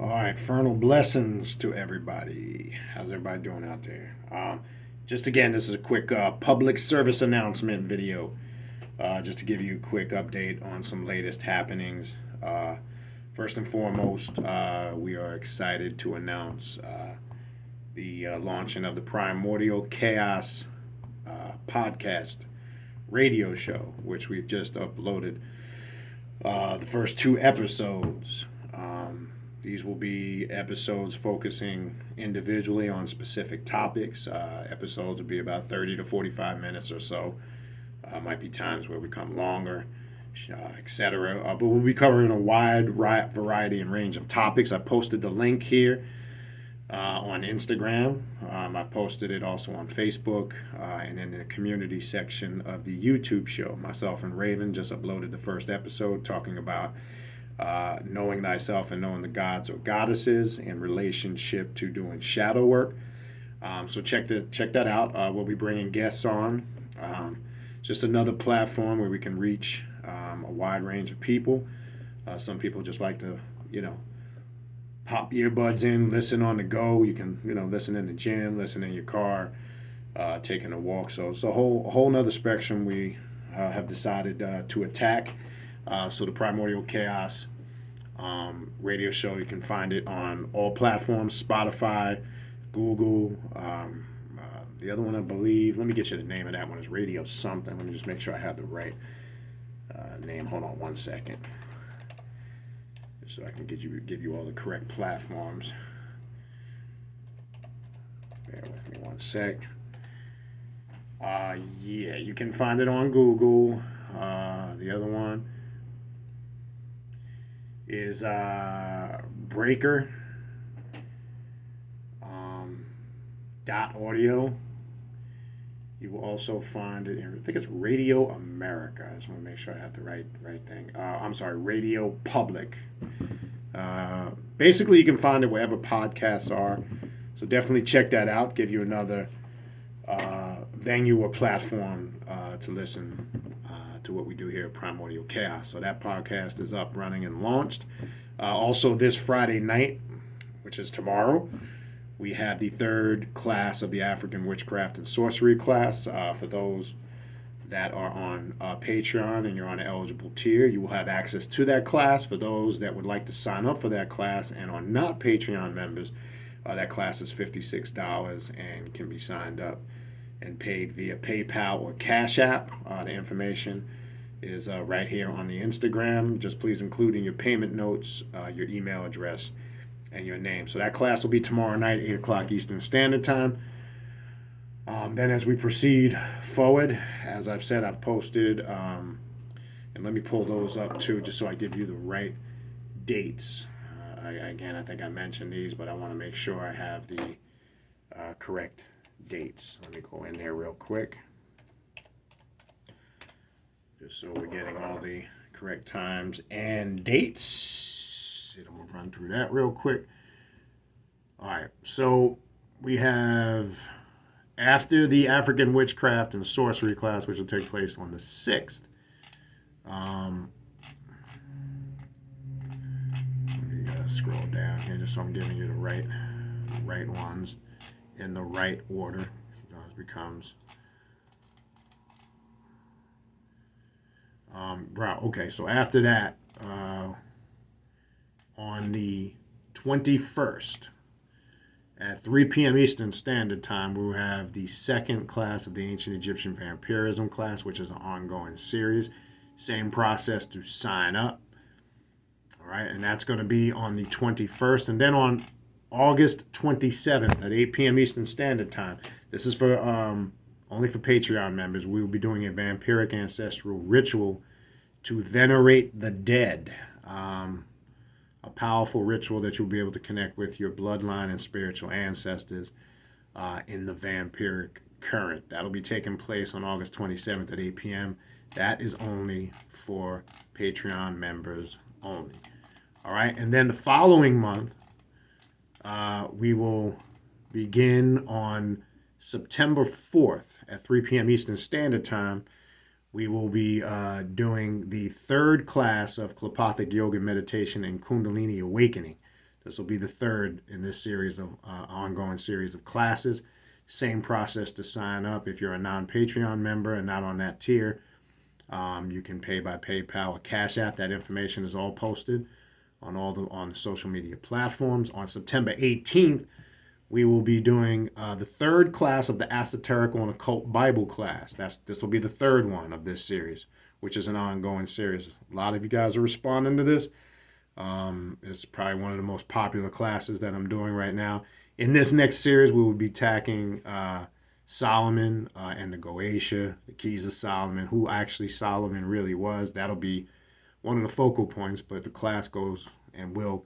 All right, Fernal blessings to everybody. How's everybody doing out there? Just again, this is a quick public service announcement video, just to give you a quick update on some latest happenings. First and foremost, we are excited to announce the launching of the Primordial Chaos podcast radio show, which we've just uploaded the first two episodes. These will be episodes focusing individually on specific topics. Episodes will be about 30 to 45 minutes or so. Might be times where we come longer, etc. But we'll be covering a wide variety and range of topics. I posted the link here on Instagram. I posted it also on Facebook and in the community section of the YouTube show. Myself and Raven just uploaded the first episode talking about knowing thyself and knowing the gods or goddesses in relationship to doing shadow work. So check that out. We'll be bringing guests on. Just another platform where we can reach a wide range of people. Some people just like to, pop earbuds in, listen on the go. You can, listen in the gym, listen in your car, taking a walk. So it's a whole nother spectrum we have decided to attack. So the Primordial Chaos radio show, you can find it on all platforms: Spotify, Google. The other one, I believe, let me get you the name of that one, is Radio something. Let me just make sure I have the right name. Hold on one second, so I can give you all the correct platforms. Bear with me one sec. Yeah, you can find it on Google. The other one is Breaker dot audio. You will also find it in, I think it's Radio America. I just want to make sure I have the right thing. I'm sorry, Radio Public. Basically, you can find it wherever podcasts are. So definitely check that out. Give you another venue or platform to listen to what we do here at Primordial Chaos. So that podcast is up, running, and launched. Also, this Friday night, which is tomorrow, we have the third class of the African Witchcraft and Sorcery class. For those that are on Patreon and you're on an eligible tier, you will have access to that class. For those that would like to sign up for that class and are not Patreon members, that class is $56 and can be signed up and paid via PayPal or Cash App. The information is right here on the Instagram. Just please include in your payment notes your email address and your name. So that class will be tomorrow night, 8 o'clock Eastern Standard Time. Then as we proceed forward, as I've said, I've posted, and let me pull those up too, just so I give you the right dates. I think I mentioned these, but I want to make sure I have the correct dates. Let me go in there real quick, just so we're getting all the correct times and dates. We'll run through that real quick. All right, so we have, after the African Witchcraft and Sorcery class, which will take place on the 6th. You gotta scroll down here just so I'm giving you the right ones in the right order. It becomes right. Okay, so after that, on the 21st at 3 p.m. Eastern Standard Time, we will have the second class of the Ancient Egyptian Vampirism class, which is an ongoing series. Same process to sign up. All right, and that's going to be on the 21st. And then on August 27th at 8 p.m. Eastern Standard Time, this is for only for Patreon members, we will be doing a vampiric ancestral ritual to venerate the dead. A powerful ritual that you'll be able to connect with your bloodline and spiritual ancestors in the vampiric current. That'll be taking place on August 27th at 8 p.m. That is only for Patreon members only. All right, and then the following month, we will begin on September 4th at 3 p.m. Eastern Standard Time. We will be doing the third class of Klipothic Yoga Meditation and Kundalini Awakening. This will be the third in this series of ongoing series of classes. Same process to sign up. If you're a non-Patreon member and not on that tier, you can pay by PayPal or Cash App. That information is all posted on the social media platforms. On September 18th, we will be doing the third class of the Esoterical and Occult Bible class. This will be the third one of this series, which is an ongoing series. A lot of you guys are responding to this. It's probably one of the most popular classes that I'm doing right now. In this next series, we will be tackling Solomon and the Goetia, the keys of Solomon, who actually Solomon really was. That'll be one of the focal points, but the class goes and will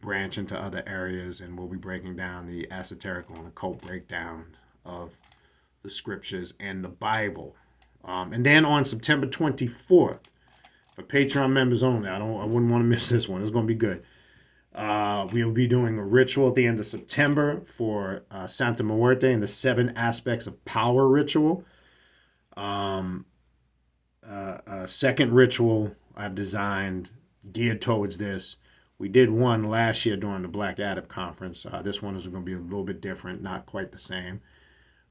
branch into other areas, and we'll be breaking down the esoterical and occult breakdown of the scriptures and the Bible. And then on September 24th, for Patreon members only, I wouldn't want to miss this one. It's going to be good. We will be doing a ritual at the end of September for Santa Muerte and the 7 aspects of power ritual. Second ritual I've designed geared towards this. We did one last year during the Black Adab conference. This one is going to be a little bit different, not quite the same.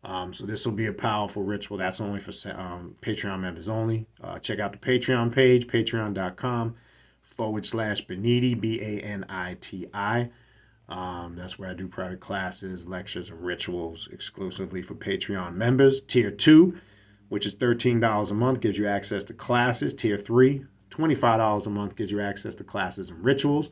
So this will be a powerful ritual. That's only for Patreon members only. Check out the Patreon page, patreon.com/Beniti, Baniti. That's where I do private classes, lectures, and rituals exclusively for Patreon members. Tier 2, which is $13 a month, gives you access to classes. Tier 3, $25 a month, gives you access to classes and rituals.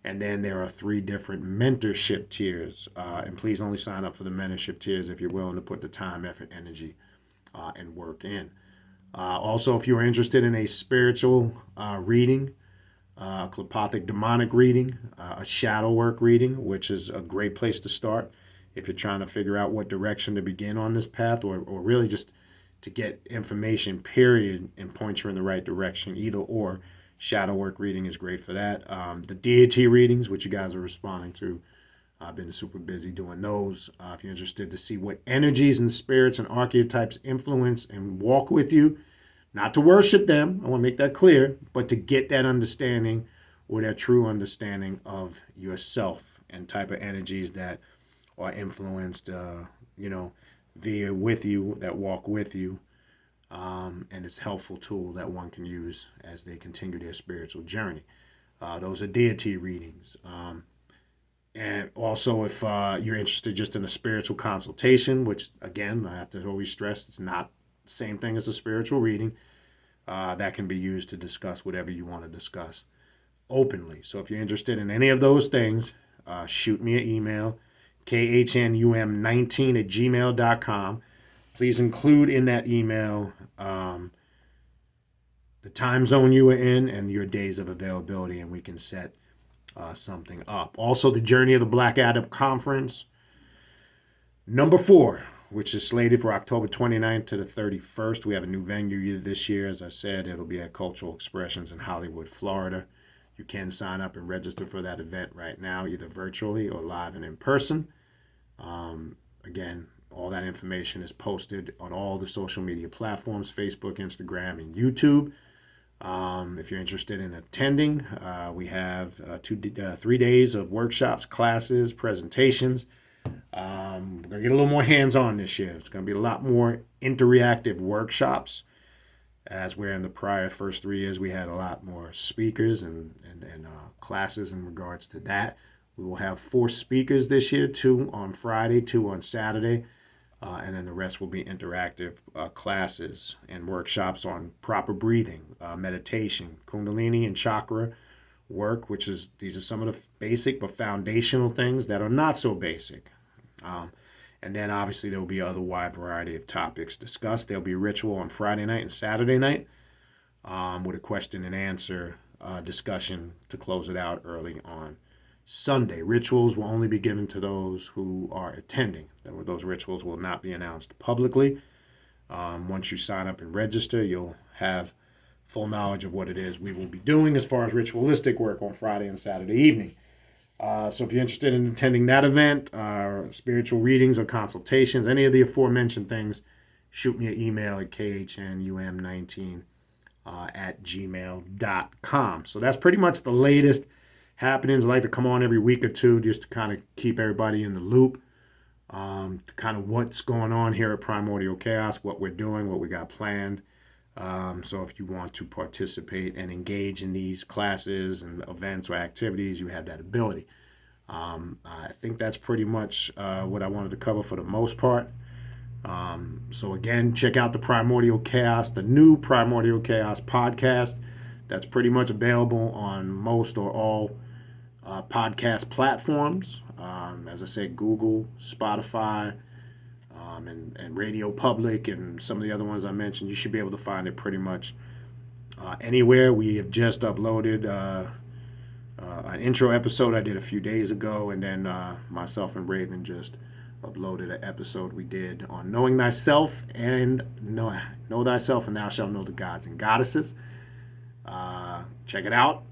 And then there are 3 different mentorship tiers. And please only sign up for the mentorship tiers if you're willing to put the time, effort, energy, and work in. Also, if you're interested in a spiritual reading, a telepathic demonic reading, a shadow work reading, which is a great place to start if you're trying to figure out what direction to begin on this path, or really just to get information, period, and point you in the right direction, either or. Shadow work reading is great for that. The deity readings, which you guys are responding to, I've been super busy doing those. If you're interested to see what energies and spirits and archetypes influence and walk with you, not to worship them, I want to make that clear, but to get that understanding or that true understanding of yourself and type of energies that are influenced, via with you, that walk with you. And it's a helpful tool that one can use as they continue their spiritual journey. Those are deity readings. And also, if you're interested just in a spiritual consultation, which, again, I have to always stress, it's not the same thing as a spiritual reading, that can be used to discuss whatever you want to discuss openly. So if you're interested in any of those things, shoot me an email, khnum19@gmail.com. Please include in that email the time zone you are in and your days of availability, and we can set something up. Also, the Journey of the Black Adab Conference, number 4, which is slated for October 29th to the 31st. We have a new venue this year. As I said, it'll be at Cultural Expressions in Hollywood, Florida. You can sign up and register for that event right now, either virtually or live and in person. Again, all that information is posted on all the social media platforms, Facebook, Instagram, and YouTube. If you're interested in attending, we have 3 days of workshops, classes, presentations. We're going to get a little more hands-on this year. It's going to be a lot more interactive workshops, as where in the prior first 3 years we had a lot more speakers and classes in regards to that. We will have 4 speakers this year, 2 on Friday, 2 on Saturday. And then the rest will be interactive classes and workshops on proper breathing, meditation, kundalini and chakra work, these are some of the basic but foundational things that are not so basic. And then obviously there will be other wide variety of topics discussed. There'll be ritual on Friday night and Saturday night with a question and answer discussion to close it out early on Sunday. Rituals will only be given to those who are attending. Those rituals will not be announced publicly. Once you sign up and register, you'll have full knowledge of what it is we will be doing as far as ritualistic work on Friday and Saturday evening. So if you're interested in attending that event, spiritual readings or consultations, any of the aforementioned things, shoot me an email at khnum19 at gmail.com. So that's pretty much the latest happenings. I like to come on every week or two just to kind of keep everybody in the loop. Kind of what's going on here at Primordial Chaos, what we're doing, what we got planned. So if you want to participate and engage in these classes and events or activities, you have that ability. I think that's pretty much what I wanted to cover for the most part. So again, check out the Primordial Chaos, the new Primordial Chaos podcast. That's pretty much available on most or all podcast platforms. As I said, Google, Spotify, and Radio Public, and some of the other ones I mentioned. You should be able to find it pretty much anywhere. We have just uploaded an intro episode I did a few days ago, and then myself and Raven just uploaded an episode we did on knowing thyself and know thyself, and thou shalt know the gods and goddesses. Check it out.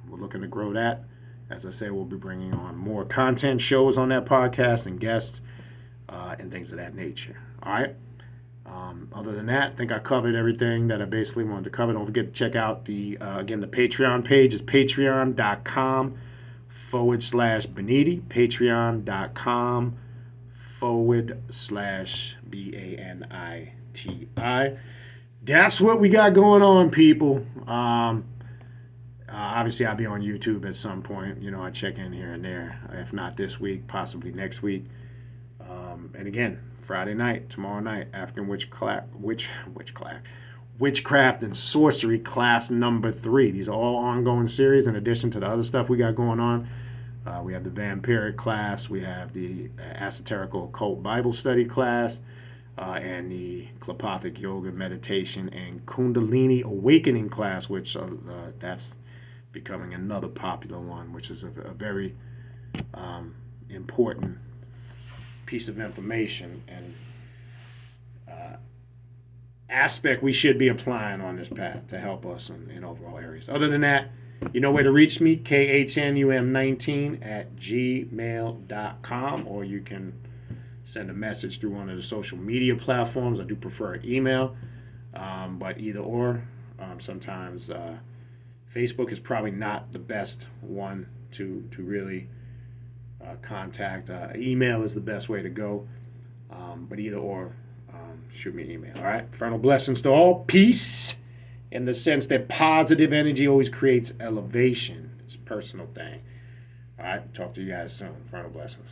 We're looking to grow that. As I say, we'll be bringing on more content shows on that podcast and guests and things of that nature. All right. Other than that, I think I covered everything that I basically wanted to cover. Don't forget to check out the Patreon page is patreon.com/Beniti, patreon.com/BANITI. That's what we got going on, people. Obviously, I'll be on YouTube at some point. You know, I check in here and there. If not this week, possibly next week. And again, Friday night, tomorrow night, African Witchcraft and Sorcery class number 3. These are all ongoing series in addition to the other stuff we got going on. We have the Vampiric class, we have the Esoterical Occult Bible Study class, and the Klapothic Yoga Meditation and Kundalini Awakening class, which that's becoming another popular one, which is a very important piece of information and aspect we should be applying on this path to help us in overall areas. Other than that, you know where to reach me, khnum19@gmail.com, or you can send a message through one of the social media platforms. I do prefer email, but either or. Sometimes Facebook is probably not the best one to really contact. Email is the best way to go, but either or, shoot me an email. All right. Infernal blessings to all. Peace, in the sense that positive energy always creates elevation. It's a personal thing. All right. Talk to you guys soon. Infernal blessings.